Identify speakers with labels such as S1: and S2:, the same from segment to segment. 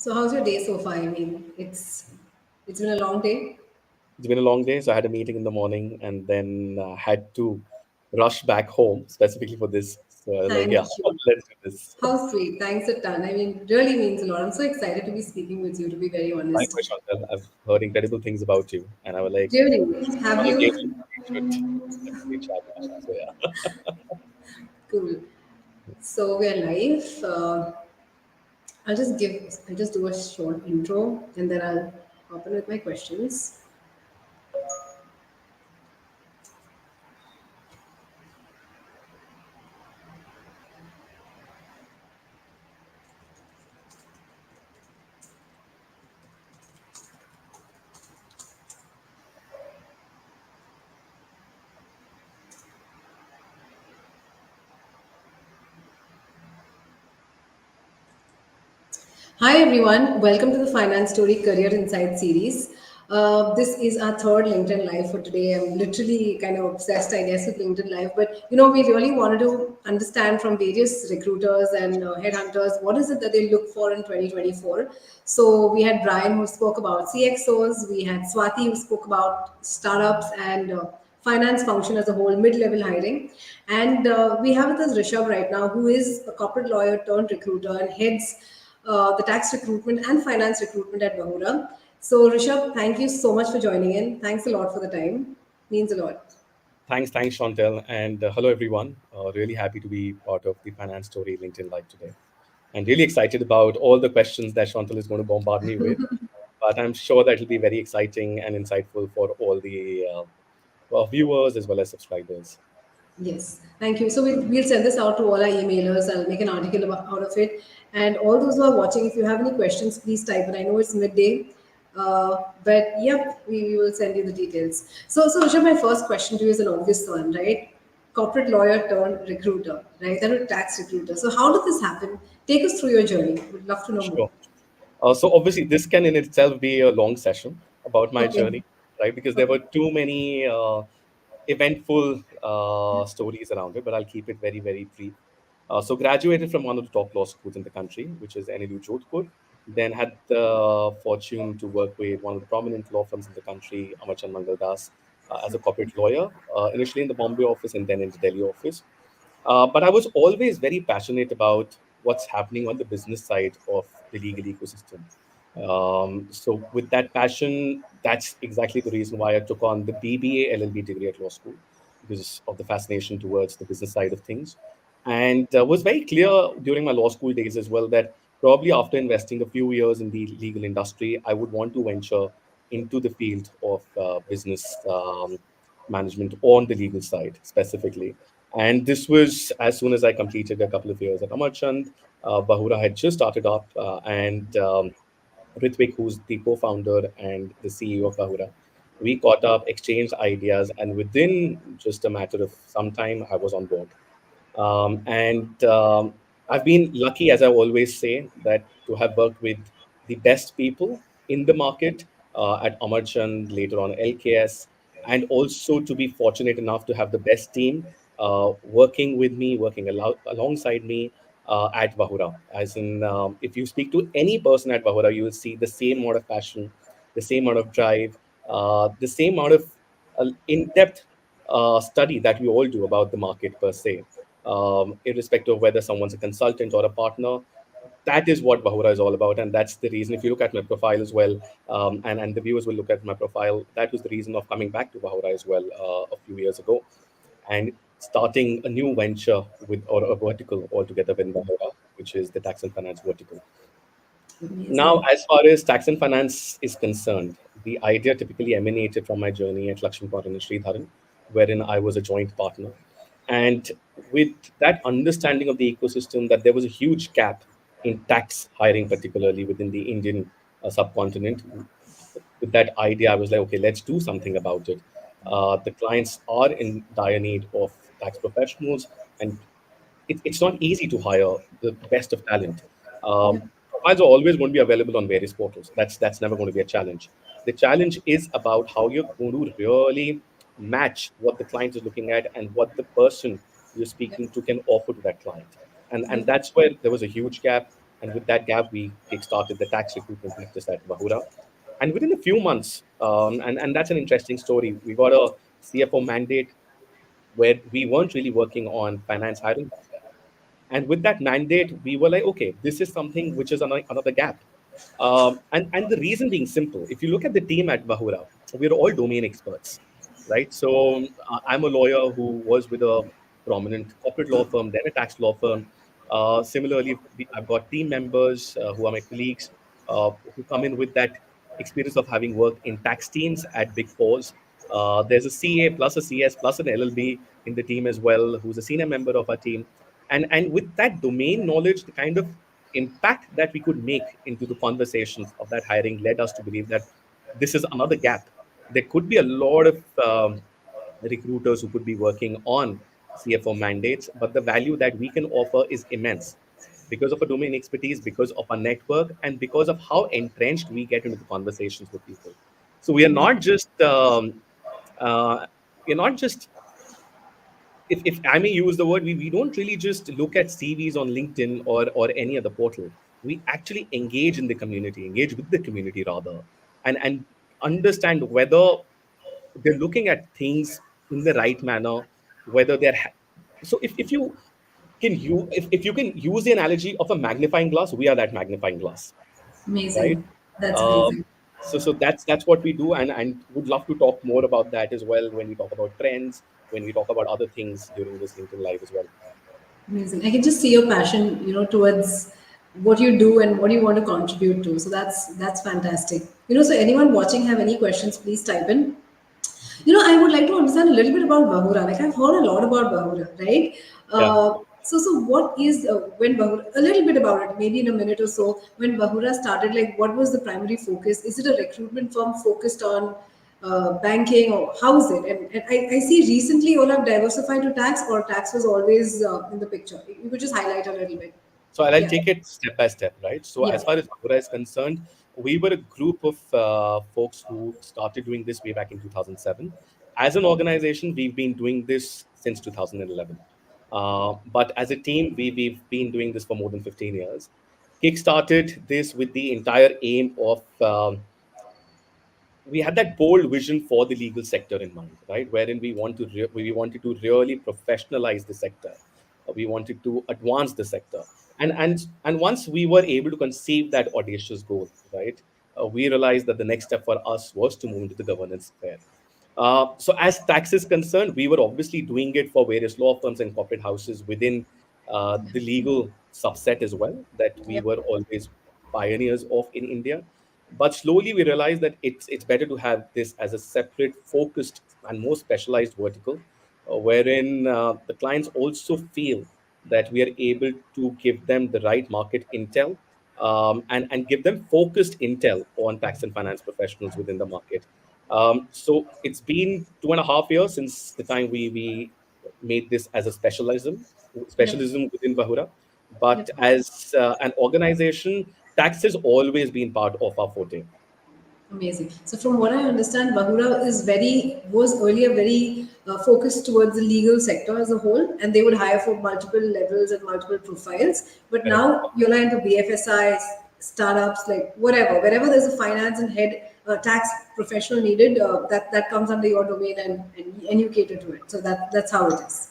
S1: So how's your day so far? I mean, it's been a long day.
S2: It's been a long day, so I had a meeting in the morning and then had to rush back home specifically for this. So I was like,
S1: Thank
S2: yeah,
S1: you.
S2: let's do this.
S1: How sweet. Thanks a ton. I mean, it really means a lot. I'm so excited to be speaking with you, to be very honest.
S2: Likewise, Chantal, I've heard incredible things about you, and I was like,
S1: Really? Have
S2: on a daily,
S1: you?
S2: we should definitely chat. So yeah,
S1: Cool. So we are live. I'll just do a short intro and then I'll hop in with my questions. Hi everyone, welcome to the Finance Story Career Insight series. This is our third LinkedIn Live for today. I'm literally kind of obsessed, I guess, with LinkedIn Live. But we really wanted to understand from various recruiters and headhunters what is it that they look for in 2024. So we had Brian who spoke about CXOs, we had Swati who spoke about startups and finance function as a whole, mid-level hiring, and we have with us Rishabh right now, who is a corporate lawyer turned recruiter and heads the tax recruitment and finance recruitment at Vahura. So, Rishabh, thank you so much for joining in. Thanks a lot for the time. Means a lot.
S2: thanks, Chantal, and hello everyone. Really happy to be part of the Finance Story LinkedIn Live today, and really excited about all the questions that Chantal is going to bombard me with. But I'm sure that it'll be very exciting and insightful for all the viewers as well as subscribers.
S1: Yes, thank you. So we'll send this out to all our emailers. I'll make an article out of it. And all those who are watching, if you have any questions, please type it. I know it's midday, but yep, we will send you the details. So Rishabh, my first question to you is an obvious one, right? Corporate lawyer turned recruiter, right? Then a tax recruiter. So how did this happen? Take us through your journey. Would love to know more.
S2: Sure. So obviously, this can in itself be a long session about my
S1: Okay.
S2: journey, right? Because there
S1: Okay.
S2: were too many eventful stories around it, but I'll keep it very, very brief. So graduated from one of the top law schools in the country, which is NLU Jodhpur. Then had the fortune to work with one of the prominent law firms in the country, Amarchand Mangal Das, as a corporate lawyer, initially in the Bombay office and then in the Delhi office. But I was always very passionate about what's happening on the business side of the legal ecosystem. So, with that passion, that's exactly the reason why I took on the BBA LLB degree at law school, because of the fascination towards the business side of things. And was very clear during my law school days as well that probably after investing a few years in the legal industry, I would want to venture into the field of business management on the legal side specifically. And this was as soon as I completed a couple of years at Amarchand. Vahura had just started up, and Ritvik, who's the co-founder and the CEO of Vahura, we caught up, exchanged ideas, and within just a matter of some time, I was on board. And I've been lucky, as I always say, that to have worked with the best people in the market at Amarchand, later on LKS, and also to be fortunate enough to have the best team working with me, working alongside me at Vahura. As in, if you speak to any person at Vahura, you will see the same amount of passion, the same amount of drive, the same amount of in-depth study that we all do about the market per se, irrespective of whether someone's a consultant or a partner. That is what Bahura is all about. And that's the reason, if you look at my profile as well, and the viewers will look at my profile, that was the reason of coming back to Bahura as well a few years ago and starting a new venture with or a vertical altogether with Bahura, which is the tax and finance vertical. Now,
S1: Amazing.
S2: as far as tax and finance is concerned, the idea typically emanated from my journey at Lakshmipur and Sridharan, wherein I was a joint partner. And with that understanding of the ecosystem, that there was a huge gap in tax hiring, particularly within the Indian subcontinent. With that idea, I was like, okay, let's do something about it. The clients are in dire need of tax professionals, and it's not easy to hire the best of talent.
S1: Yeah.
S2: Profiles are always going to be available on various portals. That's never going to be a challenge. The challenge is about how you're going to really match what the client is looking at and what the person you're speaking to can offer to that client. And
S1: Yeah.
S2: that's where there was a huge gap. And with that gap, we kickstarted the tax recruitment practice at Vahura. And within a few months, and that's an interesting story, we got a CFO mandate where we weren't really working on finance hiring. And with that mandate, we were like, okay, this is something which is another gap. And the reason being simple. If you look at the team at Vahura, we're all domain experts, right? So I'm a lawyer who was with a prominent corporate law firm, then a tax law firm. Similarly, I've got team members who are my colleagues who come in with that experience of having worked in tax teams at Big Fours. There's a CA plus a CS plus an LLB in the team as well, who's a senior member of our team. And with that domain knowledge, the kind of impact that we could make into the conversations of that hiring led us to believe that this is another gap. There could be a lot of recruiters who could be working on CFO mandates, but the value that we can offer is immense because of our domain expertise, because of our network, and because of how entrenched we get into the conversations with people. So we are not just we're not just if I may use the word, we don't really just look at CVs on LinkedIn or any other portal. We actually engage in the community, engage with the community rather, and understand whether they're looking at things in the right manner, whether so if you can you if you can use the analogy of a magnifying glass, we are that magnifying glass, right?
S1: Amazing. That's
S2: Um,
S1: amazing.
S2: so that's what we do, and would love to talk more about that as well when we talk about trends, when we talk about other things during this LinkedIn live as well.
S1: Amazing. I can just see your passion, towards what you do and what you want to contribute to. So that's fantastic. So anyone watching have any questions, please type in. I would like to understand a little bit about Vahura. Like I've heard a lot about Vahura, right?
S2: Yeah.
S1: So what is when Vahura? A little bit about it, maybe in a minute or so. When Vahura started, like what was the primary focus? Is it a recruitment firm focused on banking, or how is it? And I see recently you all have diversified to tax, or tax was always in the picture. You could just highlight a little bit.
S2: So I'll
S1: Yeah,
S2: take it step by step, right? So
S1: yeah,
S2: as far as Vahura is concerned, we were a group of folks who started doing this way back in 2007. As an organization, we've been doing this since 2011. But as a team, we've been doing this for more than 15 years. Kickstarted this with the entire aim of we had that bold vision for the legal sector in mind, right? Wherein we wanted to really professionalize the sector. We wanted to advance the sector, and once we were able to conceive that audacious goal, right, we realized that the next step for us was to move into the governance sphere. So as tax is concerned, we were obviously doing it for various law firms and corporate houses within the legal subset as well that we
S1: yeah.
S2: were always pioneers of in India. But slowly we realized that it's better to have this as a separate, focused, and more specialized vertical, wherein the clients also feel that we are able to give them the right market intel, and give them focused intel on tax and finance professionals within the market. So it's been 2.5 years since the time we made this as a
S1: Yep.
S2: specialism within Vahura.
S1: Yep.
S2: But as an organization, tax has always been part of our forte.
S1: Amazing. So from what I understand, Vahura was earlier very focused towards the legal sector as a whole, and they would hire for multiple levels and multiple profiles. But
S2: Correct.
S1: now you're into BFSI, startups, like whatever, wherever there's a finance and head tax professional needed, that comes under your domain, and you cater to it. So that's how it is.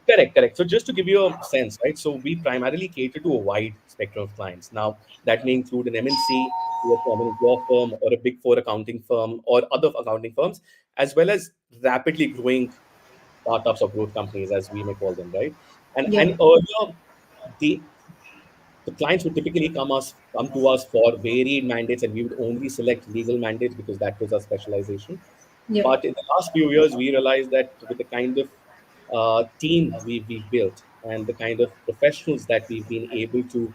S2: Correct, correct. So just to give you a sense, right? So we primarily cater to a wide spectrum of clients. Now, that may include an MNC, to a prominent law firm, or a big four accounting firm, or other accounting firms, as well as rapidly growing startups or growth companies, as we may call them, right? And
S1: Yep.
S2: earlier, the the clients would typically come to us for varied mandates, and we would only select legal mandates because that was our specialization.
S1: Yep.
S2: But in the last few years, we realized that with the kind of team we've built and the kind of professionals that we've been able to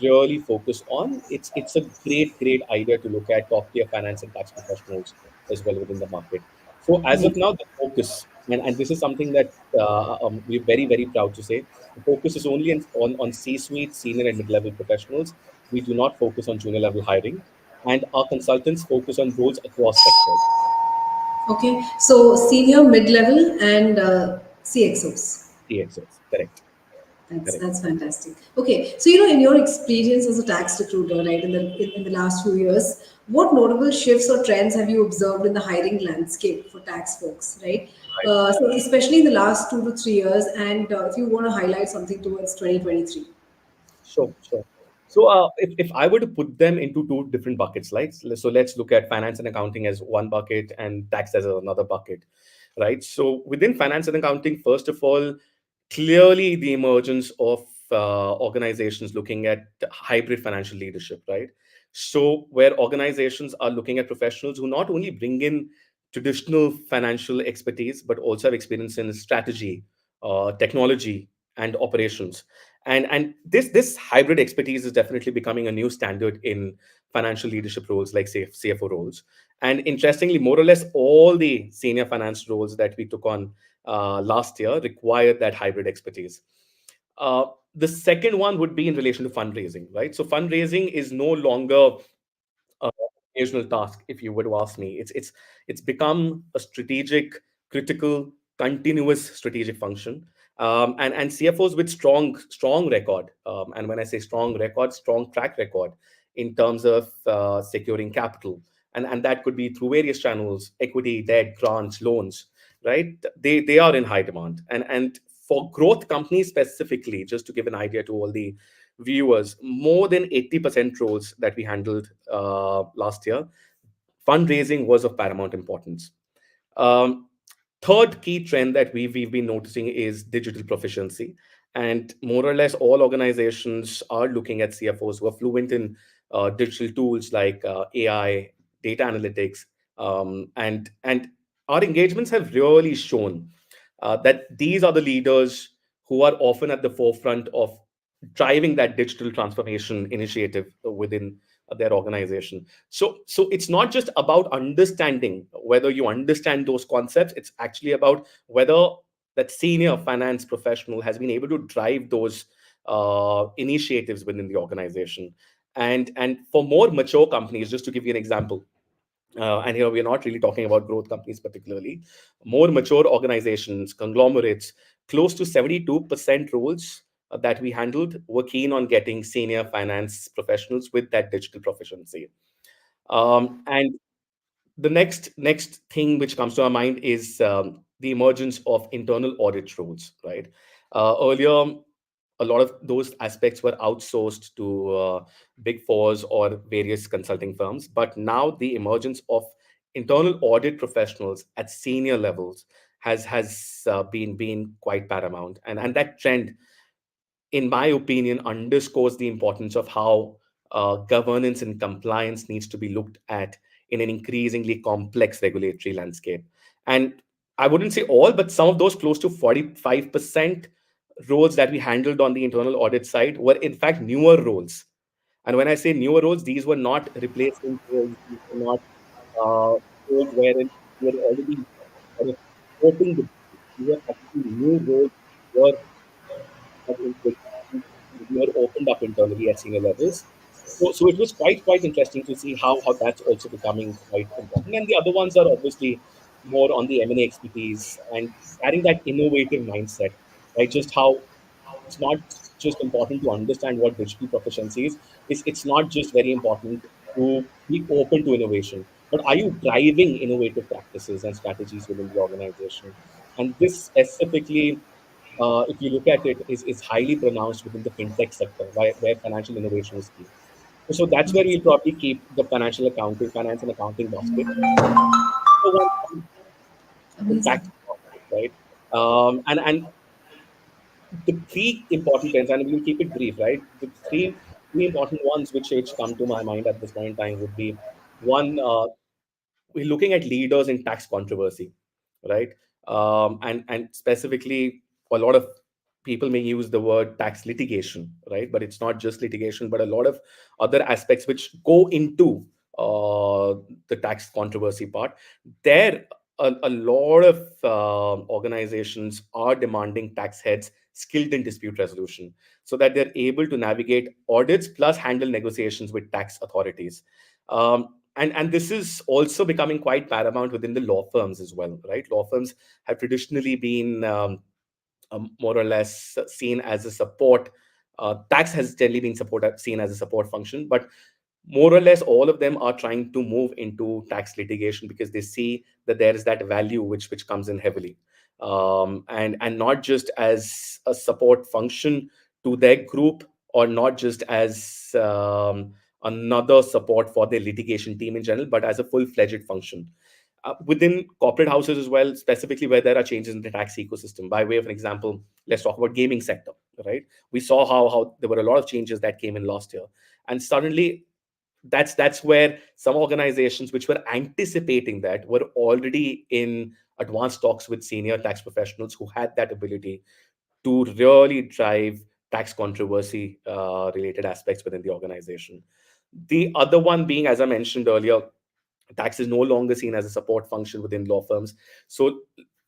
S2: really focus on, it's a great idea to look at top tier finance and tax professionals as well within the market. So as of
S1: Amazing.
S2: now, the focus, and this is something that we're very proud to say, the focus is only on C-suite, senior and mid-level professionals. We do not focus on junior level hiring, and our consultants focus on roles across sectors.
S1: Okay. So senior, mid level, and CXOs.
S2: CXOs, correct. Correct.
S1: That's fantastic. Okay, so in your experience as a tax recruiter, right, in the last few years, what notable shifts or trends have you observed in the hiring landscape for tax folks, right?
S2: Right.
S1: So especially in the last 2 to 3 years, and if you want to highlight something towards 2023.
S2: Sure, sure. So, if I were to put them into two different buckets, like, so let's look at finance and accounting as one bucket and tax as another bucket, right? So, within finance and accounting, first of all, clearly the emergence of organizations looking at hybrid financial leadership, right? So, where organizations are looking at professionals who not only bring in traditional financial expertise, but also have experience in strategy, technology, and operations. And this hybrid expertise is definitely becoming a new standard in financial leadership roles like say CFO roles. And interestingly, more or less all the senior finance roles that we took on last year required that hybrid expertise. Uh, the second one would be in relation to fundraising, right? So fundraising is no longer uh, occasional task, if you were to ask me. It's become a strategic, critical, continuous strategic function. And CFOs with strong record, and when I say strong record, strong track record in terms of securing capital, and that could be through various channels, equity, debt, grants, loans, right? They are in high demand, and for growth companies specifically, just to give an idea to all the viewers, more than 80% roles that we handled last year, fundraising was of paramount importance. Um, Third key trend that we've been noticing is digital proficiency. And more or less all organizations are looking at CFOs who are fluent in digital tools like AI, data analytics, and our engagements have really shown that these are the leaders who are often at the forefront of driving that digital transformation initiative within their organization. So it's not just about understanding whether you understand those concepts. It's actually about whether that senior finance professional has been able to drive those initiatives within the organization. And for more mature companies, just to give you an example, and here we're not really talking about growth companies particularly, more mature organizations, conglomerates, close to 72% roles that we handled were keen on getting senior finance professionals with that digital proficiency. And the next thing which comes to our mind is the emergence of internal audit roles, right? Earlier, a lot of those aspects were outsourced to big fours or various consulting firms, but now the emergence of internal audit professionals at senior levels has been quite paramount, and that trend, in my opinion, underscores the importance of how governance and compliance needs to be looked at in an increasingly complex regulatory landscape. And I wouldn't say all, but some of those close to 45% roles that we handled on the internal audit side were, in fact, newer roles. And when I say newer roles, these were not replacement roles, these were not roles wherein we were already sort of supporting the business. These were actually new roles were were opened up internally at senior levels. So it was quite interesting to see how that's also becoming quite important. And the other ones are obviously more on the M&A expertise and carrying that innovative mindset, right? Just how it's not just important to understand what digital proficiency is. It's not just very important to be open to innovation, but are you driving innovative practices and strategies within the organization? And this specifically, if you look at it, is highly pronounced within the fintech sector, where financial innovation is key. So that's where we'll probably keep the finance and accounting basket. So one comes the
S1: Amazing.
S2: tax basket, right? And the three important trends, and we'll keep it brief, right? The three important ones which come to my mind at this point in time would be one, we're looking at leaders in tax controversy, right? And specifically, a lot of people may use the word tax litigation, right? But it's not just litigation, but a lot of other aspects which go into the tax controversy part. There, a lot of organizations are demanding tax heads skilled in dispute resolution so that they're able to navigate audits plus handle negotiations with tax authorities. And this is also becoming quite paramount within the law firms as well, right? Law firms have traditionally been more or less seen as a support. Tax has generally been seen as a support function, but more or less all of them are trying to move into tax litigation because they see that there is that value which comes in heavily, and not just as a support function to their group, or not just as another support for their litigation team in general, but as a full-fledged function within corporate houses as well, specifically where there are changes in the tax ecosystem. By way of an example, let's talk about gaming sector, right? We saw how there were a lot of changes that came in last year, and suddenly that's where some organizations which were anticipating that were already in advanced talks with senior tax professionals who had that ability to really drive tax controversy related aspects within the organization. The other one being, as I mentioned earlier, tax is no longer seen as a support function within law firms. So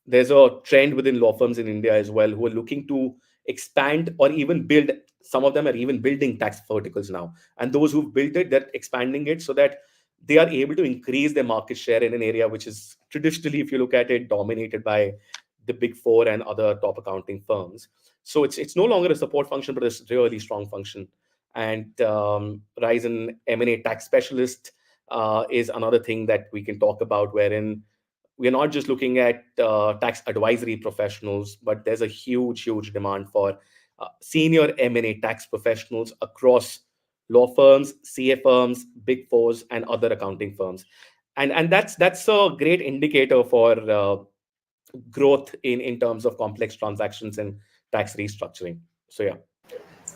S2: there's a trend within law firms in India as well who are looking to expand or even build. Some of them are even building tax verticals now. And those who've built it, they're expanding it so that they are able to increase their market share in an area which is traditionally, if you look at it, dominated by the big four and other top accounting firms. So it's no longer a support function, but it's a really strong function. And rise in M&A tax specialist is another thing that we can talk about, wherein we're not just looking at tax advisory professionals, but there's a huge demand for senior M&A tax professionals across law firms, CA firms, big fours, and other accounting firms. And that's a great indicator for growth in terms of complex transactions and tax restructuring. So yeah,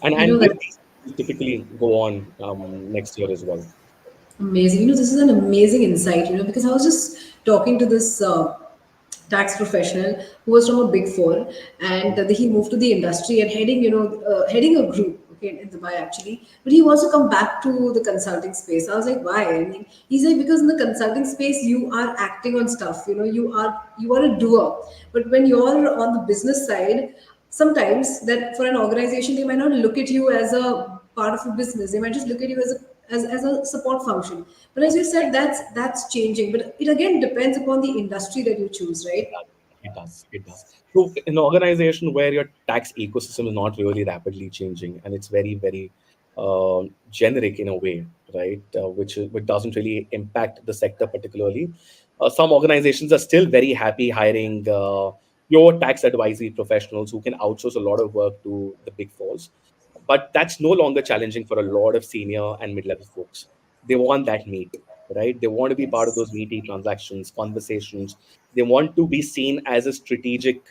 S1: You know
S2: and
S1: that
S2: these typically go on next year as well.
S1: amazing. This is an amazing insight. Because I was just talking to this tax professional who was from a big four, and he moved to the industry and heading a group. Okay, in Dubai actually, but he wants to come back to the consulting space. I was like, why? I mean, he's like, because in the consulting space you are acting on stuff. You are a doer, but when you're on the business side, sometimes that for an organization they might not look at you as a part of a business. They might just look at you as a support function. But as you said, that's changing, but it again depends upon the industry that you choose,
S2: It
S1: right?
S2: does. It does. It does. So, in an organization where your tax ecosystem is not really rapidly changing and it's very generic in a way, right, which doesn't really impact the sector particularly, some organizations are still very happy hiring pure tax advisory professionals who can outsource a lot of work to the big fours. But that's no longer challenging for a lot of senior and mid-level folks. They want that meat, right? They want to be part of those
S1: Yes.
S2: meaty transactions, conversations. They want to be seen as a strategic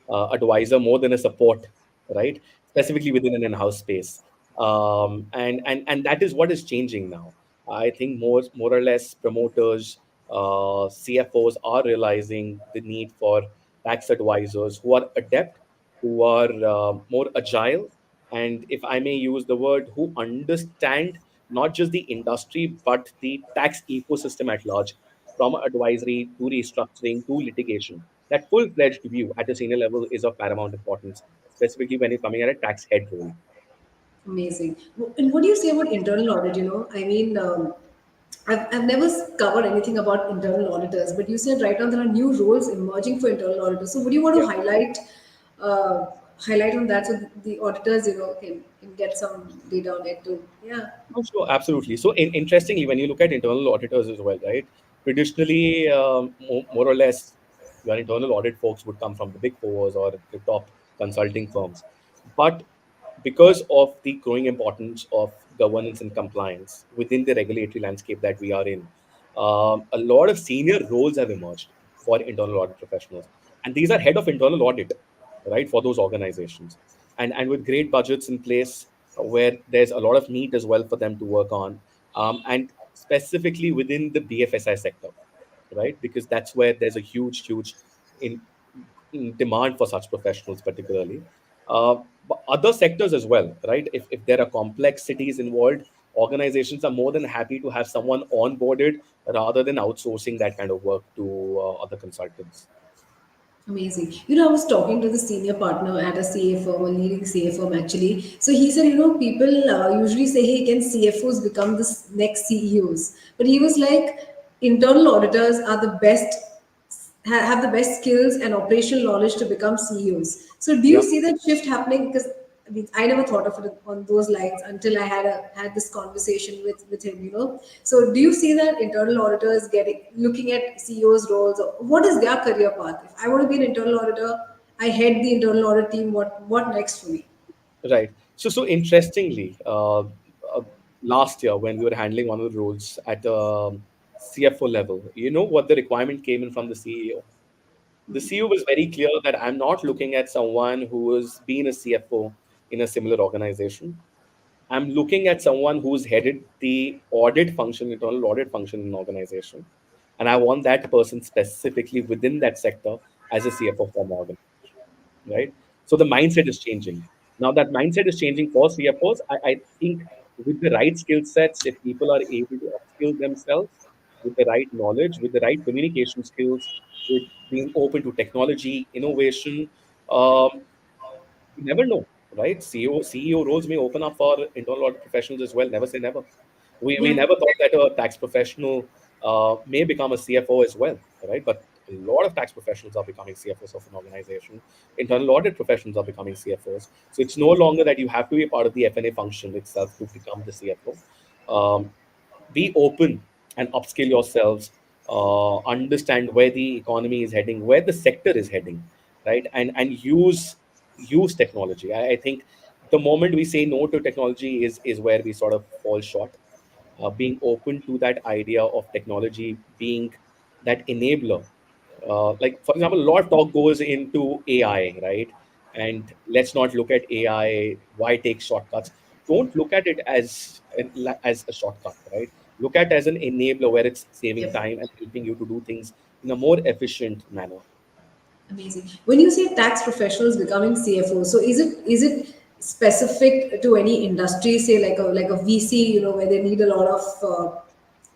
S2: advisor more than a support, right? Specifically within an in-house space. And that is what is changing now. I think more or less promoters, CFOs are realizing the need for tax advisors who are adept, who are more agile, and if I may use the word, who understand not just the industry but the tax ecosystem at large, from advisory to restructuring to litigation. That full-fledged view at a senior level is of paramount importance, specifically when you're coming at a tax head role.
S1: Amazing. And what do you say about internal audit? I mean, I've never covered anything about internal auditors, but you said right now there are new roles emerging for internal auditors. So, would you want to
S2: Yeah.
S1: uh, highlight on that so the auditors, can get some data on it too? Yeah.
S2: Oh, sure, absolutely. So, interestingly, when you look at internal auditors as well, right? Traditionally, more or less, your internal audit folks would come from the big fours or the top consulting firms. But because of the growing importance of governance and compliance within the regulatory landscape that we are in, a lot of senior roles have emerged for internal audit professionals, and these are head of internal audit, right, for those organizations, and with great budgets in place, where there's a lot of meat as well for them to work on, and specifically within the BFSI sector, right, because that's where there's a huge in demand for such professionals, particularly. But other sectors as well, right? If there are complexities involved, organizations are more than happy to have someone onboarded rather than outsourcing that kind of work to other consultants.
S1: Amazing. I was talking to the senior partner at a CA firm, a leading CA firm actually. So he said, people usually say, hey, can CFOs become the next CEOs? But he was like, internal auditors are the best have the best skills and operational knowledge to become CEOs. So do you
S2: Yeah.
S1: see that shift happening? Because I mean, I never thought of it on those lines until I had this conversation with him. So do you see that internal auditors getting looking at CEOs roles? Or what is their career path? If I want to be an internal auditor, I head the internal audit team. What next for me?
S2: Right. So interestingly, last year when we were handling one of the roles at CFO level, you know what the requirement came in from the CEO? The CEO was very clear that I'm not looking at someone who has been a CFO in a similar organization. I'm looking at someone who's headed the audit function, internal audit function in an organization. And I want that person specifically within that sector as a CFO for my organization, right? So the mindset is changing. Now that mindset is changing for CFOs. I think with the right skill sets, if people are able to upskill themselves with the right knowledge, with the right communication skills, with being open to technology, innovation, um, you never know, right? CEO roles may open up for internal audit professionals as well. Never say never. We
S1: Yeah.
S2: never thought that a tax professional may become a CFO as well, right? But a lot of tax professionals are becoming CFOs of an organization. Internal audit professionals are becoming CFOs. So it's no longer that you have to be a part of the F&A function itself to become the CFO. Be open and upskill yourselves, understand where the economy is heading, where the sector is heading, right? And use technology. I think the moment we say no to technology is where we sort of fall short. Being open to that idea of technology being that enabler. Like, for example, a lot of talk goes into AI, right? And let's not look at AI, why take shortcuts? Don't look at it as a shortcut, right? Look at it as an enabler where it's saving
S1: Yep.
S2: time and helping you to do things in a more efficient manner.
S1: Amazing. When you say tax professionals becoming CFO, so is it specific to any industry, say like a VC, where they need a lot of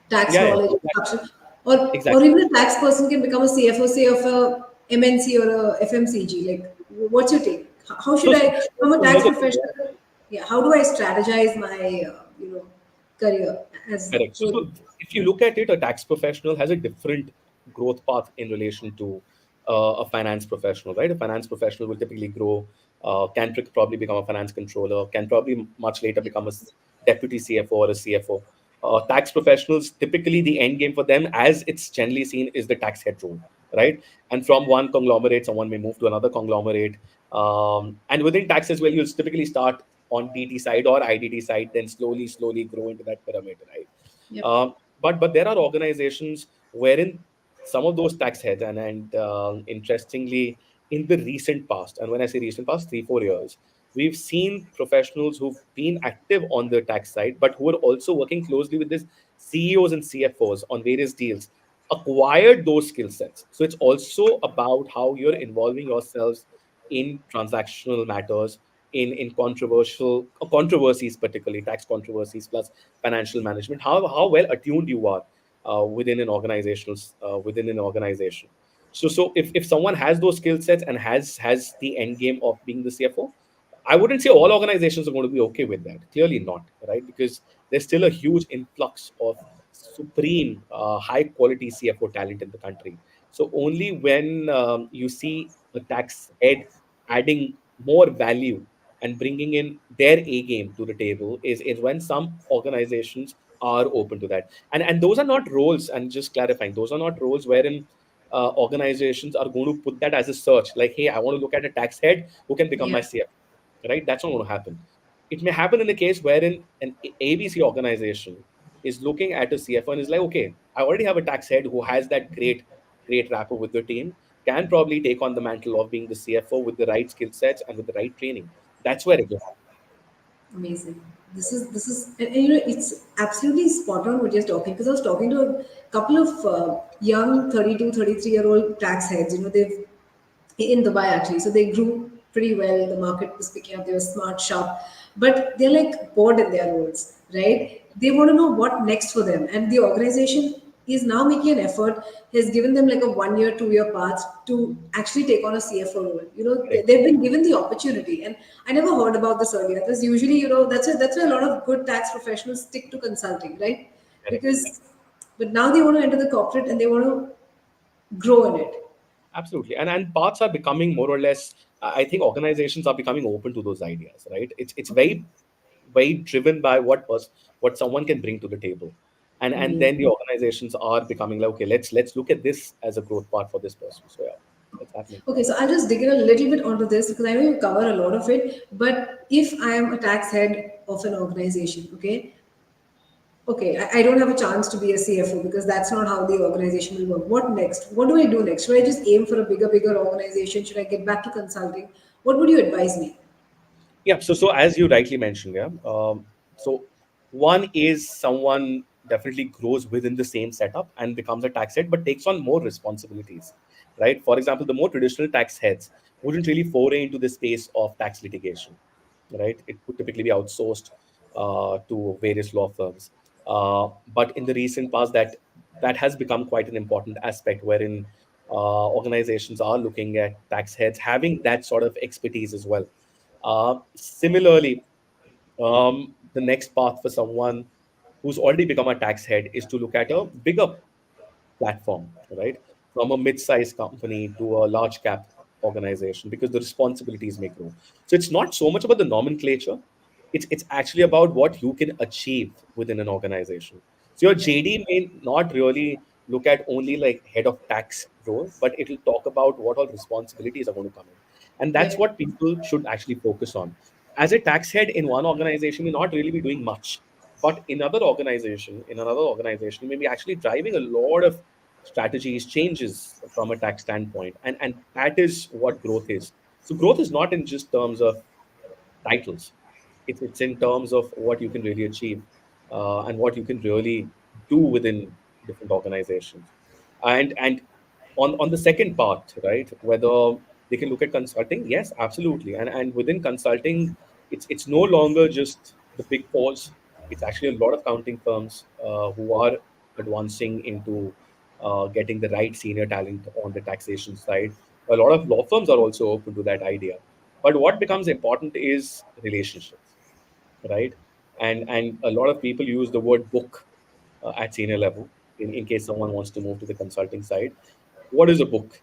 S1: tax
S2: Yeah, yeah,
S1: knowledge,
S2: exactly.
S1: instruction, or
S2: Exactly.
S1: even a tax person can become a CFO, say of a MNC or a FMCG. Like, what's your take? How should I, from a
S2: So
S1: tax
S2: here's the thing, yeah.
S1: professional? Yeah, how do I strategize my career as
S2: Correct. So
S1: going?
S2: if you look at it, a tax professional has a different growth path in relation to a finance professional, right? A finance professional will typically grow, probably become a finance controller, can probably much later become a deputy CFO or a CFO. Tax professionals, typically the end game for them, as it's generally seen, is the tax head role, right? And from one conglomerate, someone may move to another conglomerate. And within tax as well, you'll typically start on DT side or IDT side, then slowly grow into that pyramid, right?
S1: Yep.
S2: But there are organizations wherein some of those tax heads interestingly, in the recent past, and when I say recent past, 3 4 years, we've seen professionals who've been active on the tax side, but who are also working closely with these CEOs and CFOs on various deals, acquired those skill sets. So it's also about how you're involving yourselves in transactional matters, in controversies, particularly tax controversies plus financial management, how well attuned you are within an organization. So if someone has those skill sets and has the end game of being the CFO, I wouldn't say all organizations are going to be okay with that. Clearly not, right? Because there's still a huge influx of supreme, high quality CFO talent in the country. So only when you see a tax head adding more value and bringing in their A game to the table is when some organizations are open to that. And those are not roles, and just clarifying, those are not roles wherein organizations are going to put that as a search, like, hey, I want to look at a tax head who can become my
S1: Yeah.
S2: CFO, right? That's not going to happen. It may happen in the case wherein an ABC organization is looking at a CFO and is like, okay, I already have a tax head who has that great rapport with the team, can probably take on the mantle of being the CFO with the right skill sets and with the right training. That's where it will happen.
S1: Amazing. This is and it's absolutely spot on what you're talking, because I was talking to a couple of young 32, 33-year-old tax heads. They've in Dubai actually. So they grew pretty well. The market was picking up. They were smart, sharp, but they're like bored in their roles, right? They want to know what next for them, and the organization is now making an effort. Has given them like a 1 year, 2 year path to actually take on a CFO role.
S2: Correct.
S1: They've been given the opportunity, and I never heard about this earlier. Because usually, that's why a lot of good tax professionals stick to consulting, right?
S2: Correct.
S1: Because, but now they want to enter the corporate and they want to grow in it.
S2: Absolutely. And paths are becoming more or less, I think organizations are becoming open to those ideas, right? It's
S1: Okay.
S2: very driven by what someone can bring to the table. And then the
S1: Amazing.
S2: organizations are becoming like, okay, let's look at this as a growth path for this person. So yeah, it's happening.
S1: Okay, so I'll just dig in a little bit onto this because I know you cover a lot of it. But if I am a tax head of an organization, okay, I don't have a chance to be a CFO because that's not how the organization will work. What next? What do I do next? Should I just aim for a bigger organization? Should I get back to consulting? What would you advise me?
S2: Yeah. So as you rightly mentioned, yeah. So one is someone definitely grows within the same setup and becomes a tax head, but takes on more responsibilities, right? For example, the more traditional tax heads wouldn't really foray into the space of tax litigation, right? It would typically be outsourced to various law firms. But in the recent past, that has become quite an important aspect, wherein organizations are looking at tax heads having that sort of expertise as well. Similarly, the next path for someone who's already become a tax head is to look at a bigger platform, right? From a mid-sized company to a large cap organization, because the responsibilities may grow. So it's not so much about the nomenclature. It's actually about what you can achieve within an organization. So your JD may not really look at only like head of tax role, but it'll talk about what all responsibilities are going to come in. And that's
S1: Right.
S2: what people should actually focus on. As a tax head in one organization, you not really be doing much. But in another organization, you may be actually driving a lot of strategies, changes from a tax standpoint. And that is what growth is. So growth is not in just terms of titles. It's in terms of what you can really achieve and what you can really do within different organizations. And on the second part, right, whether they can look at consulting, yes, absolutely. And within consulting, it's no longer just the big fours. It's actually a lot of accounting firms who are advancing into getting the right senior talent on the taxation side. A lot of law firms are also open to that idea. But what becomes important is relationships, right? And a lot of people use the word book at senior level in case someone wants to move to the consulting side. What is a book?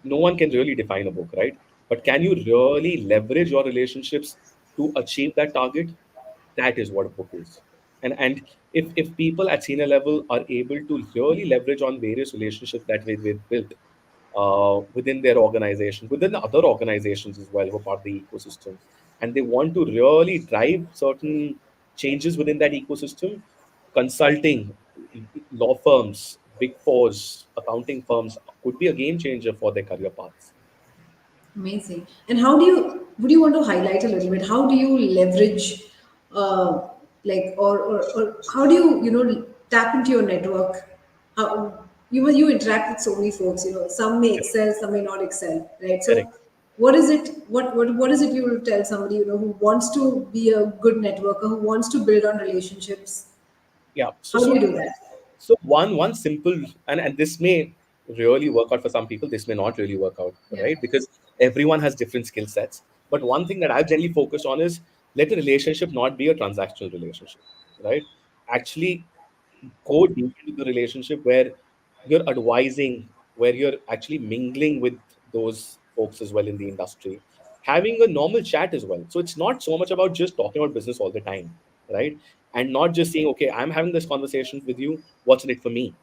S2: No one can really define a book, right? But can you really leverage your relationships to achieve that target? That is what a book is. And if people at senior level are able to really leverage on various relationships that they've built within their organization, within the other organizations as well, who are part of the ecosystem, and they want to really drive certain changes within that ecosystem, consulting, law firms, big fours, accounting firms could be a game changer for their career paths.
S1: Amazing. And how do you, would you want to highlight a little bit, how do you leverage, uh, or how do you, tap into your network? How, you interact with so many folks, some may
S2: Correct.
S1: excel, some may not excel, right?
S2: Correct.
S1: So what is it, what is it you will tell somebody, who wants to be a good networker, who wants to build on relationships?
S2: Yeah. So
S1: How do
S2: so
S1: you do that?
S2: so one simple, and this may really work out for some people, this may not really work out,
S1: Yeah.
S2: right? Because everyone has different skill sets. But one thing that I generally focus on is let the relationship not be a transactional relationship, right? Actually go deep into the relationship where you're advising, where you're actually mingling with those folks as well in the industry, having a normal chat as well. So it's not so much about just talking about business all the time, right? And not just saying, okay, I'm having this conversation with you, what's in it for me,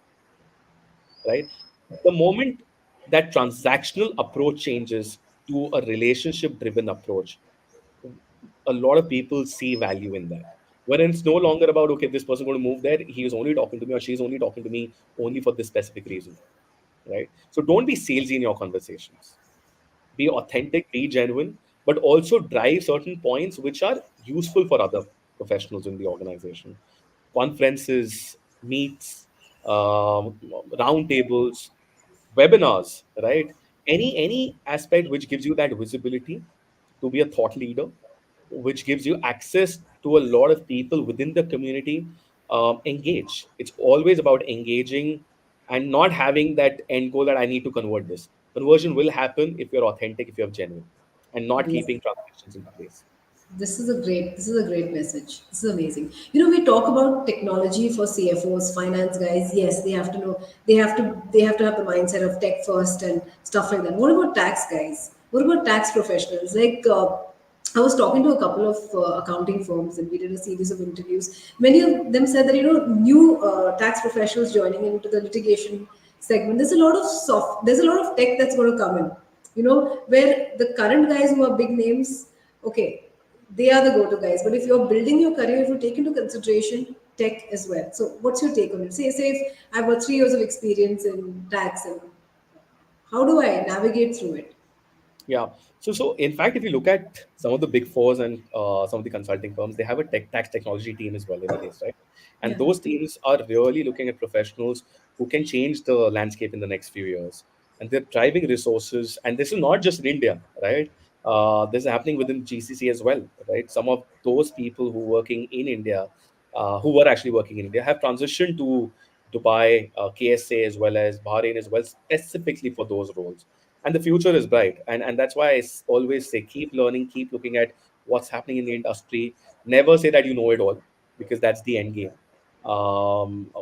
S2: right? The moment that transactional approach changes to a relationship driven approach, a lot of people see value in that. When it's no longer about, okay, this person going to move there, he is only talking to me or she's only talking to me only for this specific reason, right? So don't be salesy in your conversations. Be authentic, be genuine, but also drive certain points which are useful for other professionals in the organization. Conferences, meets, round tables, webinars, right? Any aspect which gives you that visibility to be a thought leader, which gives you access to a lot of people within the community. Engage. It's always about engaging and not having that end goal that I need to convert this. Conversion will happen if you're authentic, if you're genuine, and not
S1: Amazing.
S2: keeping transactions into place.
S1: This is a great message. This is amazing. We talk about technology for CFOs, finance guys. Yes, they have to know, they have to have the mindset of tech first and stuff like that. What about tax guys? What about tax professionals? I was talking to a couple of accounting firms, and we did a series of interviews. Many of them said that new tax professionals joining into the litigation segment. There's a lot of tech that's going to come in. Where the current guys who are big names, okay, they are the go-to guys. But if you're building your career, if you take into consideration tech as well. So, what's your take on it? Say if I've got 3 years of experience in tax, and how do I navigate through it?
S2: Yeah. So in fact, if you look at some of the big fours and some of the consulting firms, they have a tax technology team as well, anyways, right? And
S1: Yeah.
S2: those teams are really looking at professionals who can change the landscape in the next few years. And they're driving resources. And this is not just in India, right? This is happening within GCC as well, right? Some of those people who are working in India, who were actually working in India, have transitioned to Dubai, KSA, as well as Bahrain as well, specifically for those roles. And the future is bright, and that's why always say keep learning, keep looking at what's happening in the industry. Never say that you know it all, because that's the end game.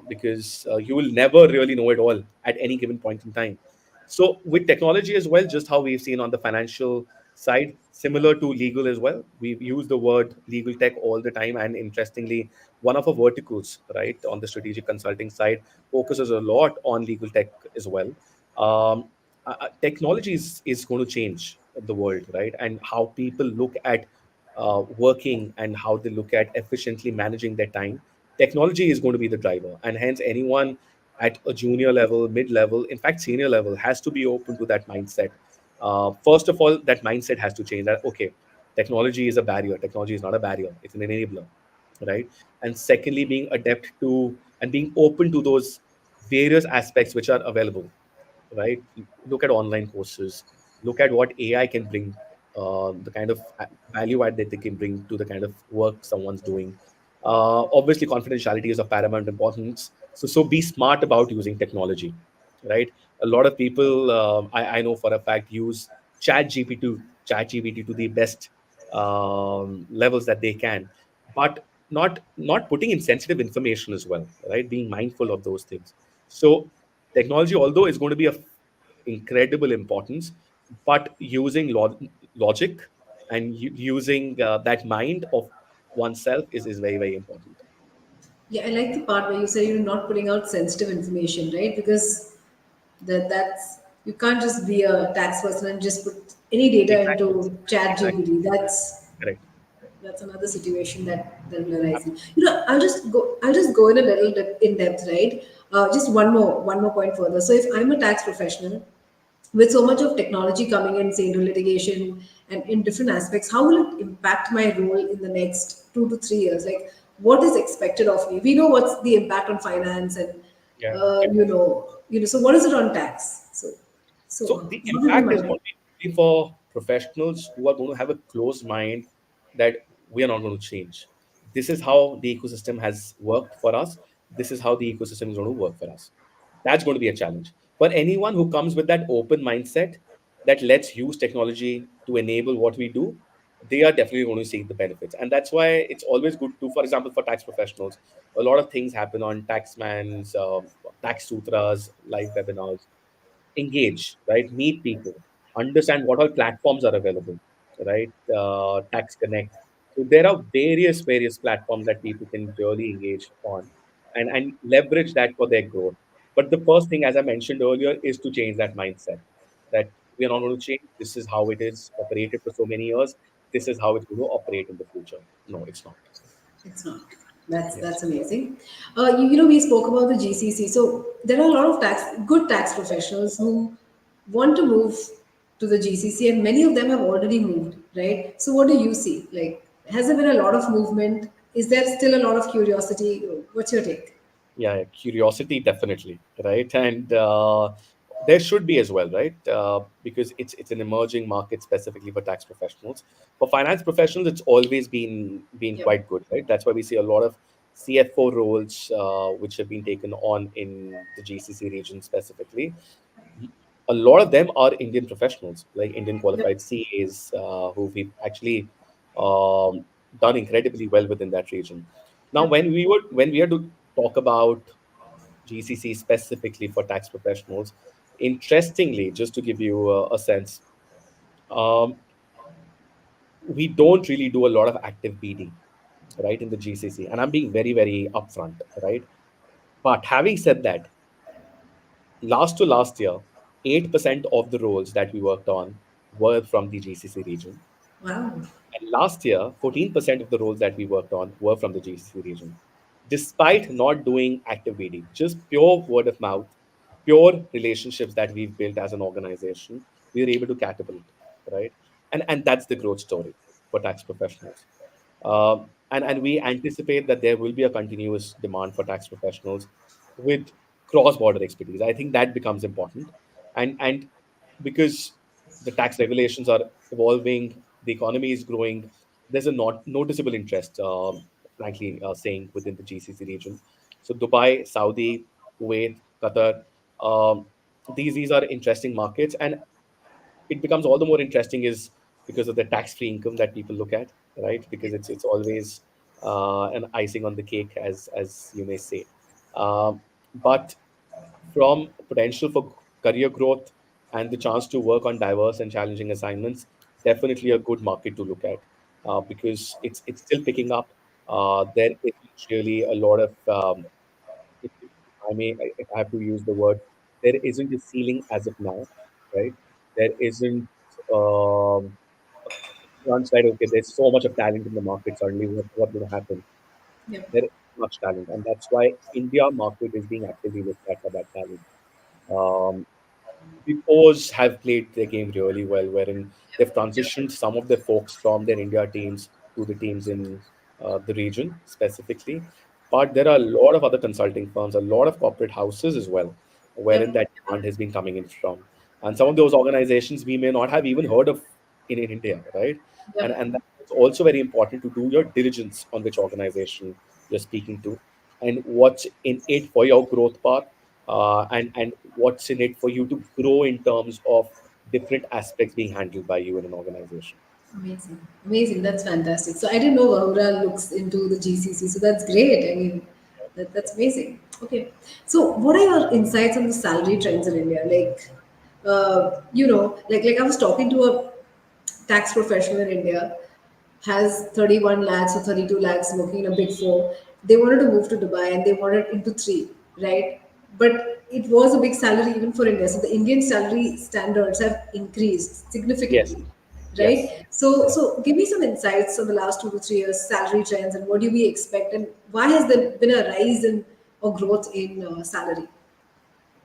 S2: Because you will never really know it all at any given point in time. So with technology as well, just how we've seen on the financial side, similar to legal as well, we use the word legal tech all the time. And interestingly, one of our verticals, right, on the strategic consulting side, focuses a lot on legal tech as well. um, Technology is going to change the world, right? And how people look at working, and how they look at efficiently managing their time. Technology is going to be the driver, and hence anyone at a junior level, mid level, in fact senior level, has to be open to that mindset. First of all, that mindset has to change, that okay, technology is a barrier. Technology is not a barrier, it's an enabler, right? And secondly, being adept to and being open to those various aspects which are available, right? Look at online courses, look at what AI can bring, the kind of value add that they can bring to the kind of work someone's doing. Obviously, confidentiality is of paramount importance. So be smart about using technology, right? A lot of people, I know for a fact, use ChatGPT to the best levels that they can, but not putting in sensitive information as well, right? Being mindful of those things. So technology, although is going to be of incredible importance, but using logic and using that mind of oneself is very, very important.
S1: Yeah, I like the part where you say you're not putting out sensitive information, right? Because that's you can't just be a tax person and just put any data
S2: Exactly.
S1: into Chat
S2: Exactly.
S1: GPT. That's another situation that will arise. I'll just go in a little in depth, right? Just one more point further. So if I'm a tax professional, with so much of technology coming in, say, into litigation and in different aspects, how will it impact my role in the next 2 to 3 years? Like, what is expected of me? We know what's the impact on finance, and
S2: Yeah.
S1: so what is it on tax? So
S2: So the
S1: what will be
S2: impact
S1: my
S2: is
S1: role?
S2: going to be only for professionals who are going to have a closed mind that we are not going to change. This is how the ecosystem has worked for us. This is how the ecosystem is going to work for us. That's going to be a challenge. For anyone who comes with that open mindset that let's use technology to enable what we do, they are definitely going to see the benefits. And that's why it's always good to, for example, for tax professionals, a lot of things happen on Taxman's, Tax Sutras, live webinars. Engage, right? Meet people, understand what all platforms are available, right? Tax Connect. So there are various platforms that people can really engage on, and leverage that for their growth. But the first thing, as I mentioned earlier, is to change that mindset that we are not going to change. This is how it is operated for so many years. This is how it's going to operate in the future. No, it's not.
S1: It's not. That's
S2: Yes.
S1: amazing. We spoke about the GCC. So there are a lot of good tax professionals who want to move to the GCC, and many of them have already moved, right? So what do you see? Like, has there been a lot of movement? Is there still a lot of curiosity? What's your take?
S2: Yeah, curiosity definitely, right? And there should be as well, right? Because it's an emerging market specifically for tax professionals. For finance professionals, it's always been
S1: Yep.
S2: quite good, right? That's why we see a lot of CFO roles which have been taken on in the GCC region specifically. A lot of them are Indian professionals, like Indian
S1: Yep.
S2: qualified CAs, who we actually um, done incredibly well within that region. Now,
S1: Yep.
S2: when we are to talk about GCC specifically for tax professionals, interestingly, just to give you a sense, um, we don't really do a lot of active BD, right, in the GCC, and I'm being very very upfront, right. But having said that, last to last year, 8% of the roles that we worked on were from the GCC region.
S1: Wow.
S2: And last year, 14% of the roles that we worked on were from the GCC region. Despite not doing active BD, just pure word of mouth, pure relationships that we've built as an organization, we were able to catapult, right? And that's the growth story for tax professionals. And we anticipate that there will be a continuous demand for tax professionals with cross-border expertise. I think that becomes important, and because the tax regulations are evolving, the economy is growing. There's a not noticeable interest, frankly, saying within the GCC region. So Dubai, Saudi, Kuwait, Qatar, um, these are interesting markets, and it becomes all the more interesting is because of the tax-free income that people look at, right? Because it's always an icing on the cake, as you may say. But from potential for career growth and the chance to work on diverse and challenging assignments, definitely a good market to look at because it's still picking up. There isn't really a lot of, if I may, if I have to use the word, there isn't a ceiling as of now, right? There isn't one side, okay, there's so much of talent in the market, suddenly what's going to happen?
S1: Yep.
S2: There is much talent, and that's why India market is being actively looked at for that talent. Um, the O's have played their game really well, wherein they've transitioned some of their folks from their India teams to the teams in the region specifically. But there are a lot of other consulting firms, a lot of corporate houses as well, wherein
S1: Yep.
S2: that demand has been coming in from. And some of those organizations we may not have even heard of in India, right?
S1: Yep.
S2: And that's also very important to do your diligence on which organization you're speaking to and what's in it for your growth path, and what's in it for you to grow in terms of different aspects being handled by you in an organization.
S1: Amazing. Amazing. That's fantastic. So I didn't know Vahura looks into the GCC. So that's great. I mean, that's amazing. Okay. So what are your insights on the salary trends in India? Like, like I was talking to a tax professional in India, has 31 lakhs or 32 lakhs working in a big four. They wanted to move to Dubai and they wanted into three, right? But it was a big salary even for India. So the Indian salary standards have increased
S2: Yes,
S1: significantly,
S2: yes.
S1: right? So,
S2: Yeah.
S1: so give me some insights on the last 2 to 3 years salary trends and what do we expect and why has there been a rise in or growth in salary?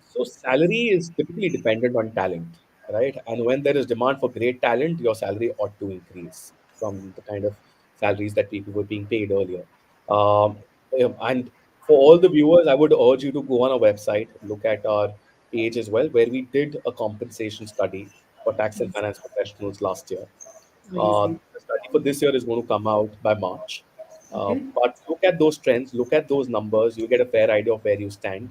S2: So salary is typically dependent on talent, right? And when there is demand for great talent, your salary ought to increase from the kind of salaries that people were being paid earlier. Um, and for all the viewers, I would urge you to go on our website, look at our page as well, where we did a compensation study for tax and finance professionals last year.
S1: Amazing.
S2: The study for this year is going to come out by March.
S1: Okay.
S2: But look at those trends, look at those numbers, you get a fair idea of where you stand.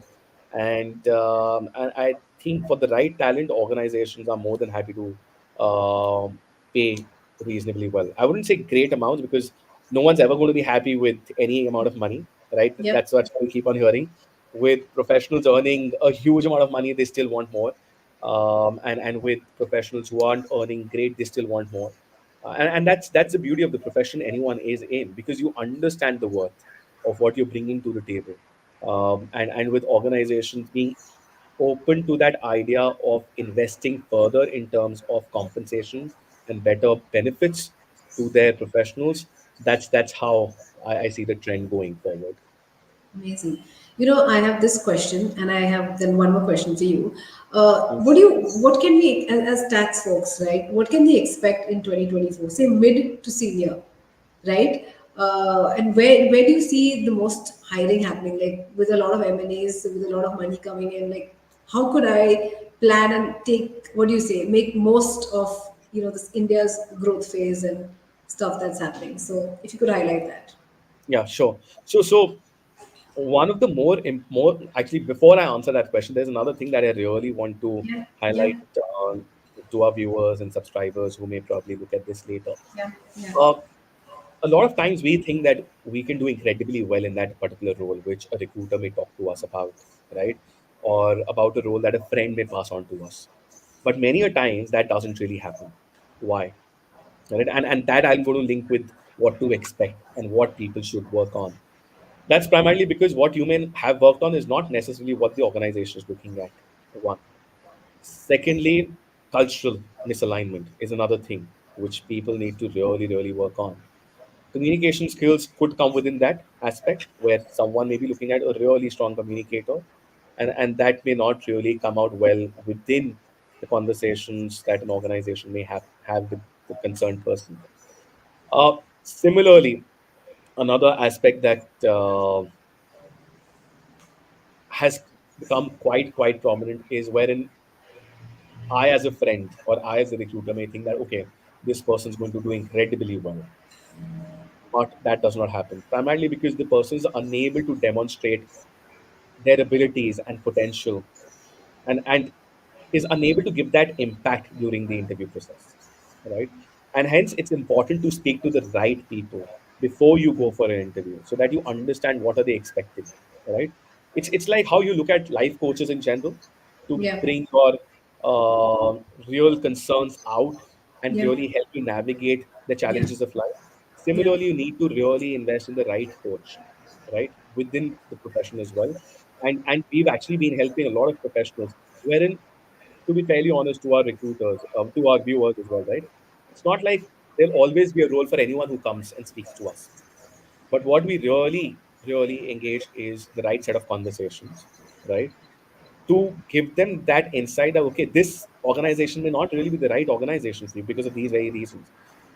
S2: And I think for the right talent, organizations are more than happy to pay reasonably well. I wouldn't say great amounts because no one's ever going to be happy with any amount of money, right?
S1: Yep.
S2: That's what we keep on hearing. With professionals earning a huge amount of money, they still want more. And with professionals who aren't earning great, they still want more. And that's the beauty of the profession anyone is in because you understand the worth of what you're bringing to the table. And with organizations being open to that idea of investing further in terms of compensation and better benefits to their professionals, that's how I see the trend going forward.
S1: Amazing. I have this question, and I have then one more question for you.
S2: Mm.
S1: What can we, as tax folks, right? What can they expect in 2024? Say mid to senior, right? And where do you see the most hiring happening? Like with a lot of M&As, with a lot of money coming in, like how could I plan and take what do you say, make most of this India's growth phase and stuff that's happening? So if you could highlight that.
S2: Yeah, sure. So one of the more actually, before I answer that question, there's another thing that I really want to
S1: Yeah, yeah,
S2: highlight to our viewers and subscribers who may probably look at this later.
S1: yeah, yeah.
S2: A lot of times we think that we can do incredibly well in that particular role, which a recruiter may talk to us about, right? Or about a role that a friend may pass on to us. But many a times that doesn't really happen. Why? Right? And that I'm going to link with what to expect and what people should work on. That's primarily because what you may have worked on is not necessarily what the organization is looking at. One. Secondly, cultural misalignment is another thing which people need to really, really work on. Communication skills could come within that aspect where someone may be looking at a really strong communicator, and that may not really come out well within the conversations that an organization may have with the concerned person. Similarly, another aspect that has become quite prominent is wherein I, as a friend, or I, as a recruiter, may think that okay, this person is going to do incredibly well, but that does not happen. Primarily because the person is unable to demonstrate their abilities and potential, and is unable to give that impact during the interview process, right? And hence it's important to speak to the right people before you go for an interview so that you understand what are they expecting, right? It's like how you look at life coaches in general to
S1: Yeah.
S2: bring your real concerns out and
S1: Yeah.
S2: really help you navigate the
S1: Yeah.
S2: challenges of life.
S1: Yeah.
S2: Similarly, you need to really invest in the right coach, right, within the profession as well. And we've actually been helping a lot of professionals, wherein, to be fairly honest to our recruiters, to our viewers as well, right? It's not like there'll always be a role for anyone who comes and speaks to us. But what we really, really engage is the right set of conversations, right? To give them that insight that okay, this organization may not really be the right organization for you because of these very reasons.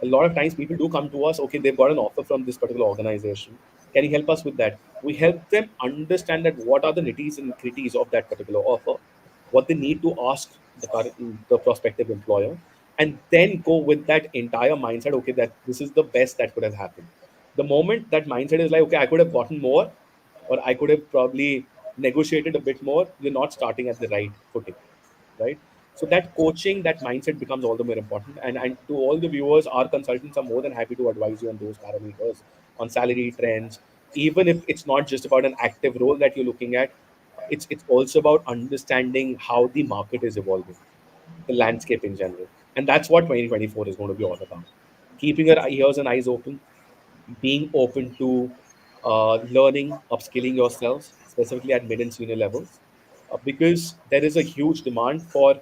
S2: A lot of times people do come to us, okay, they've got an offer from this particular organization, can you help us with that? We help them understand that what are the nitties and gritties of that particular offer, what they need to ask the prospective employer, and then go with that entire mindset, okay, that this is the best that could have happened. The moment that mindset is like, okay, I could have gotten more, or I could have probably negotiated a bit more, you're not starting at the right footing, right? So that coaching, that mindset becomes all the more important. And to all the viewers, our consultants are more than happy to advise you on those parameters, on salary trends, even if it's not just about an active role that you're looking at. It's also about understanding how the market is evolving, the landscape in general. And that's what 2024 is going to be all about. Keeping your ears and eyes open, being open to learning, upskilling yourselves, specifically at mid and senior levels, because there is a huge demand for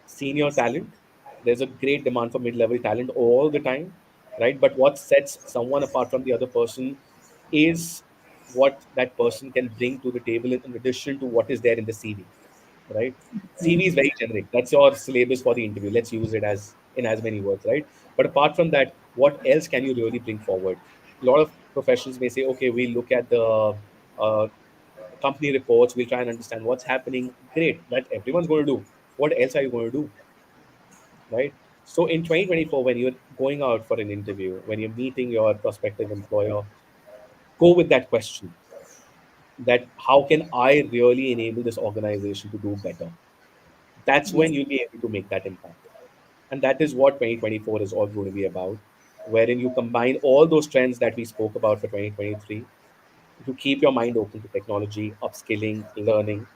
S2: senior talent. There's a great demand for mid-level talent all the time, right? But what sets someone apart from the other person is what that person can bring to the table in addition to what is there in the CV, right? CV is very generic. That's your syllabus for the interview. Let's use it as in as many words, right? But apart from that, what else can you really bring forward? A lot of professions may say, okay, we look at the company reports, we'll try and understand what's happening. Great, that everyone's going to do. What else are you going to do, right? So in 2024, when you're going out for an interview, when you're meeting your prospective employer, go with that question, that how can I really enable this organization to do better? That's when
S1: Yes.
S2: you'll be able to make that impact. And that is what 2024 is all going to be about, wherein you combine all those trends that we spoke about for 2023. You keep your mind open to technology, upskilling, learning,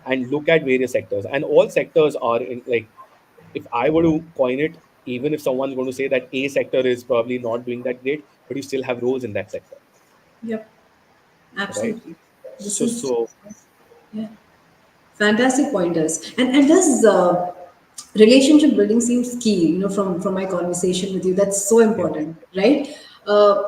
S2: and look at various sectors. And all sectors are in, like, if I were to coin it, even if someone's going to say that A sector is probably not doing that great, but you still have roles in that sector,
S1: Yep.
S2: right?
S1: Absolutely. This
S2: So,
S1: is,
S2: so
S1: yeah, fantastic pointers. And does relationship building seems key, from my conversation with you. That's so
S2: yeah.
S1: important, right?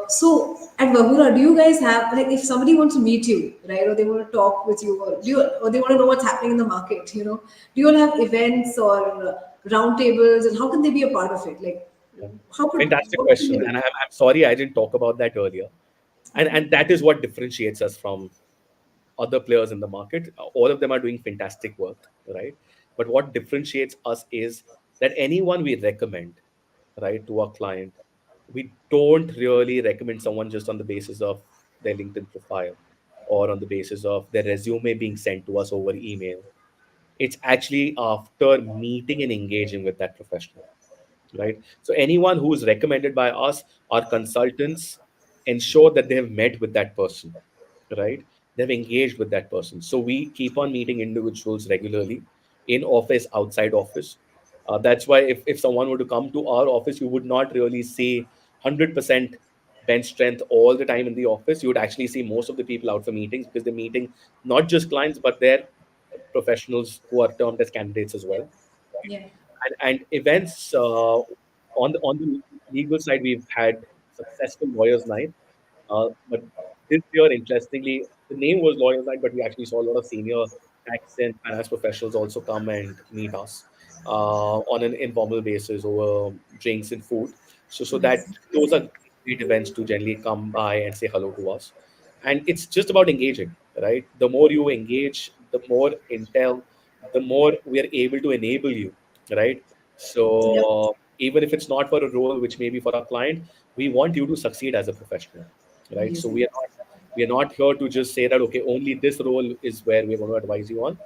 S1: So at Vahura, do you guys have, like, if somebody wants to meet you, right, or they want to talk with you, or they want to know what's happening in the market, do you all have events or roundtables, and how can they be a part of it? Like,
S2: Yeah.
S1: how could
S2: Fantastic
S1: what can they
S2: question.
S1: do?
S2: And I'm sorry I didn't talk about that earlier. And that is what differentiates us from other players in the market. All of them are doing fantastic work, right? But what differentiates us is that anyone we recommend, right, to our client, we don't really recommend someone just on the basis of their LinkedIn profile or on the basis of their resume being sent to us over email. It's actually after meeting and engaging with that professional. right? So anyone who is recommended by us, our consultants ensure that they have met with that person, right? They've engaged with that person. So we keep on meeting individuals regularly in office, outside office. That's why if someone were to come to our office, you would not really see 100% bench strength all the time in the office. You would actually see most of the people out for meetings because they're meeting not just clients, but they're professionals who are termed as candidates as well.
S1: Yeah.
S2: And events on the legal side, we've had successful lawyers' night. But this year, interestingly, the name was Lawyers Night, but we actually saw a lot of senior tax and finance professionals also come and meet us on an informal basis over drinks and food. So that
S1: Amazing.
S2: those are great events to generally come by and say hello to us. And it's just about engaging, right? The more you engage, the more intel, the more we are able to enable you, right?
S1: Yep.
S2: So even if it's not for a role which may be for our client, we want you to succeed as a professional, right? So
S1: Amazing.
S2: we are not here to just say that okay, only this role is where we're going to advise you on.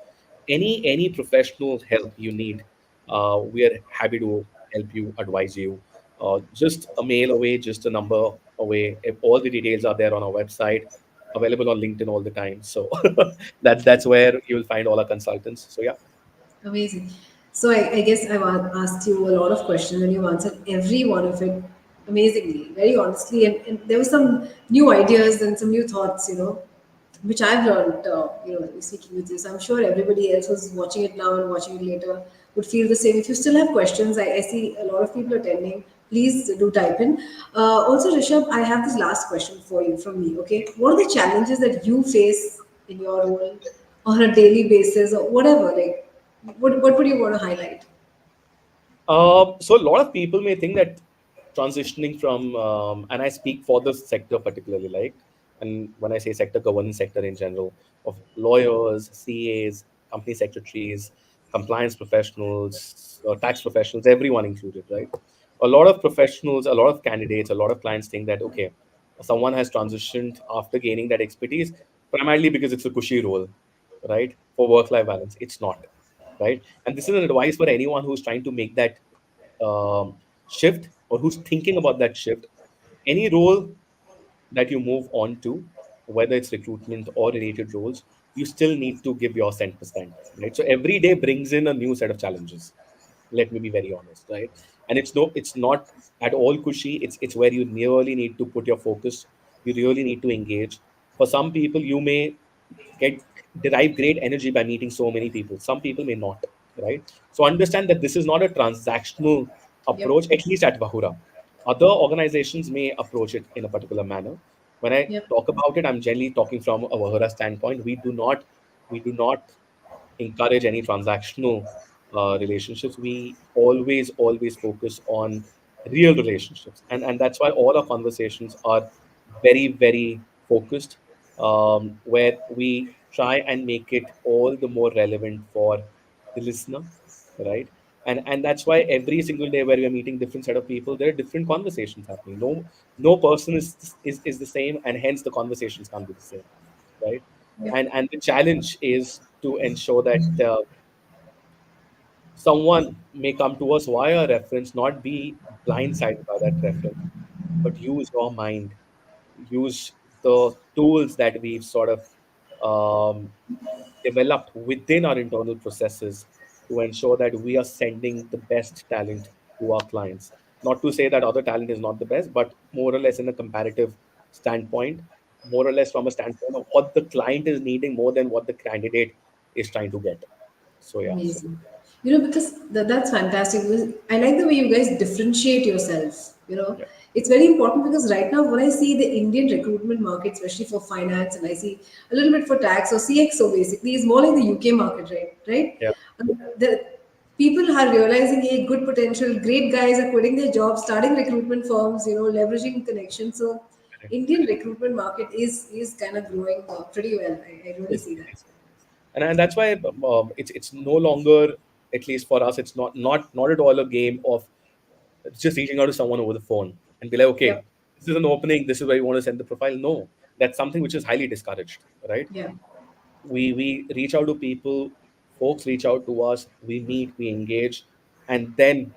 S2: Any professional help you need, we are happy to help you, advise you. Just a mail away, just a number away. If all the details are there on our website, available on LinkedIn all the time. So that's where you will find all our consultants. So yeah.
S1: Amazing. So I guess I've asked you a lot of questions and you've answered every one of it amazingly, very honestly. And there were some new ideas and some new thoughts, which I've learned, speaking with you. So I'm sure everybody else who's watching it now and watching it later would feel the same. If you still have questions, I see a lot of people attending. Please do type in. Also, Rishabh, I have this last question for you from me. Okay, what are the challenges that you face in your role on a daily basis, or whatever? Like, what would you want to highlight?
S2: So a lot of people may think that transitioning from, and I speak for the sector particularly, like, and when I say sector, governance sector in general, of lawyers, CAs, company secretaries, compliance professionals, tax professionals, everyone included, right? A lot of professionals, a lot of candidates, a lot of clients think that, okay, someone has transitioned after gaining that expertise, primarily because it's a cushy role, right? For work-life balance. It's not, right? And this is an advice for anyone who's trying to make that shift or who's thinking about that shift. Any role that you move on to, whether it's recruitment or related roles, you still need to give your 10%, right? So every day brings in a new set of challenges. Let me be very honest, right? And it's not at all cushy. It's where you really need to put your focus. You really need to engage. For some people, you may get derive great energy by meeting so many people. Some people may not, right? So understand that this is not a transactional
S1: Yep.
S2: approach, at least at Vahura. Other organizations may approach it in a particular manner. When I
S1: Yep.
S2: talk about it, I'm generally talking from a Vahura standpoint. We do not encourage any transactional relationships. We always focus on real relationships, and that's why all our conversations are very focused, where we try and make it all the more relevant for the listener, right? And that's why every single day where we are meeting different set of people, there are different conversations happening. No person is the same, and hence the conversations can't be the same, right?
S1: Yep.
S2: And the challenge is to ensure that someone may come to us via reference, not be blindsided by that reference, but use your mind, use the tools that we've sort of um, developed within our internal processes to ensure that we are sending the best talent to our clients. Not to say that other talent is not the best, but more or less in a comparative standpoint, more or less from a standpoint of what the client is needing more than what the candidate is trying to get. So yeah, so
S1: Amazing. Because that's fantastic. Because I like the way you guys differentiate yourself.
S2: yeah,
S1: It's very important because right now, when I see the Indian recruitment market, especially for finance, and I see a little bit for tax or CXO, basically, is more like the UK market, right? Right?
S2: yeah,
S1: The people are realizing, hey, good potential, great guys are quitting their jobs, starting recruitment firms, leveraging connections. So,
S2: correct.
S1: Indian recruitment market is kind of growing pretty well. I really see
S2: It
S1: that.
S2: is. And that's why it's no longer, at least for us, it's not at all a game of just reaching out to someone over the phone and be like, okay,
S1: Yep.
S2: this is an opening, this is where you want to send the profile. No, that's something which is highly discouraged, right?
S1: Yeah.
S2: We reach out to people, folks reach out to us, we meet, we engage, and then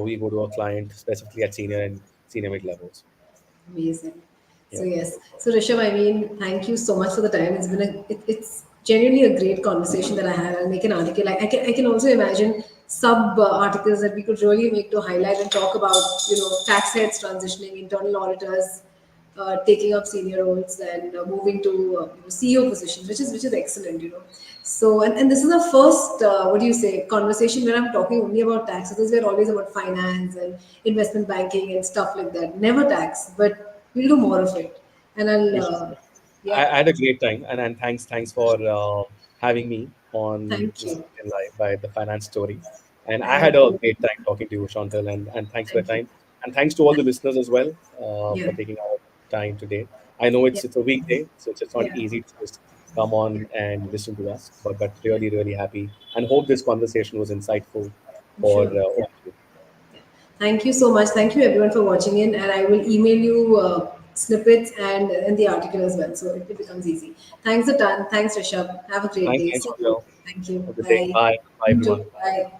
S2: we go to a client specifically at senior and senior mid levels.
S1: Amazing. So
S2: Yeah.
S1: yes. So Rishabh, I mean, thank you so much for the time. It's genuinely a great conversation that I had. I'll make an article. I can also imagine sub articles that we could really make to highlight and talk about, tax heads transitioning, internal auditors, taking up senior roles and moving to CEO positions, which is excellent, So and this is the first what do you say conversation where I'm talking only about tax. Others were always about finance and investment banking and stuff like that. Never tax, but we'll do more of it. And I'll
S2: Which
S1: yeah,
S2: I had a great time, and thanks for having me on
S1: thank
S2: this
S1: you,
S2: live by the finance story. And I had
S1: thank
S2: a
S1: you,
S2: great time talking to you, Chantal, and thanks for your
S1: thank you,
S2: time. And thanks to all the listeners as well
S1: yeah,
S2: for taking our time today. I know
S1: yeah,
S2: it's a weekday, so it's not
S1: yeah,
S2: easy to just come
S1: yeah,
S2: on and listen to us, but
S1: yeah.
S2: really happy and hope this conversation was insightful
S1: I'm
S2: for
S1: sure.
S2: all of you.
S1: Thank you so much. Thank you everyone for watching in, and I will email you snippets and the article as well, so it becomes easy. Thanks a ton. Thanks, Rishabh. Have a great day.
S2: Thanks,
S1: See you.
S2: Chantal.
S1: Thank you.
S2: Have a good day.
S1: Bye.
S2: Bye. Bye,
S1: You
S2: everyone.
S1: too. Bye.